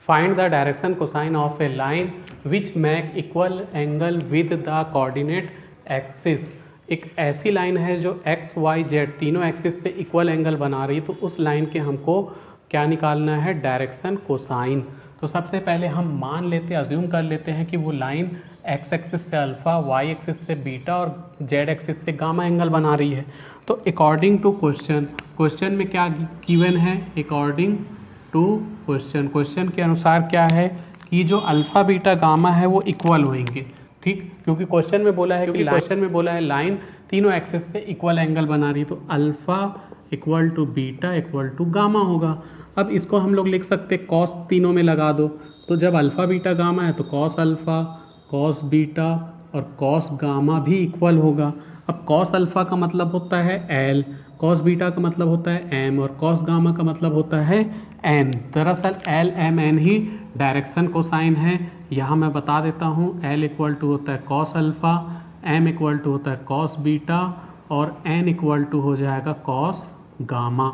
Find the direction cosine of A line which make equal angle with the coordinate axis. एक ऐसी line है जो x Y Z तीनों axis से equal angle बना रही है, तो उस लाइन के हमको क्या निकालना है, डायरेक्शन कोसाइन। तो सबसे पहले हम मान लेते, अज्यूम कर लेते हैं कि वो लाइन एक्स एक्सिस से अल्फ़ा, वाई एक्सिस से बीटा और जेड एक्सिस से गामा एंगल बना रही है। तो अकॉर्डिंग टू क्वेश्चन में क्या गिवन है, अकॉर्डिंग टू क्वेश्चन के अनुसार क्या है कि जो अल्फ़ा बीटा गामा है वो इक्वल होंगे। ठीक, क्योंकि क्वेश्चन में बोला है लाइन तीनों एक्सिस से इक्वल एंगल बना रही है, तो alpha equal to beta equal to gamma होगा। अब इसको हम लोग लिख सकते कॉस तीनों में लगा दो, तो जब अल्फ़ा बीटा गामा है तो कॉस अल्फ़ा कॉस बीटा और कॉस गामा भी इक्वल होगा। अब कॉस अल्फ़ा का मतलब होता है एल, कॉस बीटा का मतलब होता है एम और कॉस गामा का मतलब होता है एन। दरअसल एल एम एन ही डायरेक्शन कोसाइन है। यहाँ मैं बता देता हूँ, एल इक्वल टू होता है cos alpha, M equal to होता है कॉस बीटा और एन इक्वल टू हो जाएगा कॉस गामा।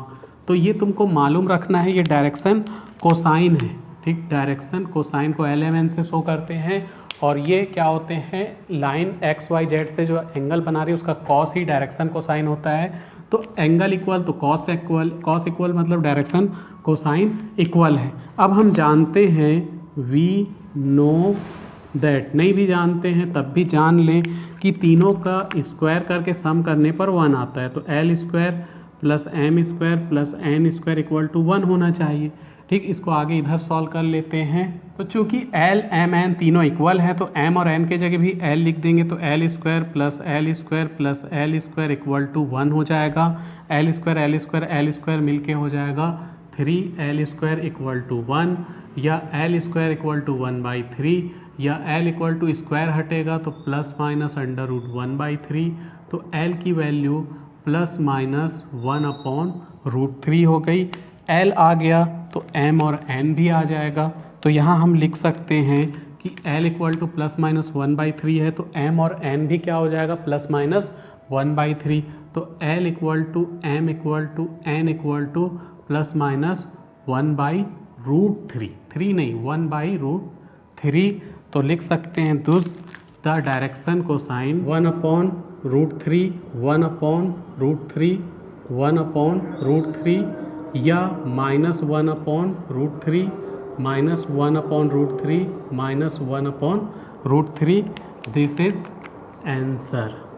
तो ये तुमको मालूम रखना है, ये डायरेक्शन कोसाइन है। ठीक, डायरेक्शन कोसाइन को एल एम एन से शो करते हैं और ये क्या होते हैं, लाइन एक्स वाई जेड से जो एंगल बना रही है उसका कॉस ही डायरेक्शन कोसाइन होता है। तो एंगल इक्वल तो कॉस इक्वल मतलब डायरेक्शन कोसाइन इक्वल है। अब हम जानते हैं वी नो दैट, नहीं भी जानते हैं तब भी जान लें कि तीनों का स्क्वायर करके सम करने पर 1 आता है। तो L square plus M square plus N square equal to 1 होना चाहिए। ठीक, इसको आगे इधर सॉल्व कर लेते हैं। तो चूंकि एल एम एन तीनों इक्वल है तो एम और एन के जगह भी एल लिख देंगे, तो L square plus L square equal to 1 हो जाएगा। एल स्क्वायर मिल के हो जाएगा 3 स्क्वायर इक्वल टू 1, या एल स्क्वायर इक्वल टू 1/3, या एल इक्वल टू स्क्वायर हटेगा तो प्लस माइनस अंडर रूट 1/3। तो एल की वैल्यू प्लस माइनस 1/√3 हो गई। एल आ गया तो एम और एन भी आ जाएगा। तो यहाँ हम लिख सकते हैं कि L equal to plus minus 1/3 है, तो एम और एन भी क्या हो जाएगा, प्लस माइनस 1/3। तो L equal to M equal to N equal to plus minus 1/√3, 3 नहीं 1/√3। तो लिख सकते हैं दुस द डायरेक्शन कोसाइन 1/√3, 1/√3, 1/√3 या -1/√3, -1/√3, -1/√3। This is answer.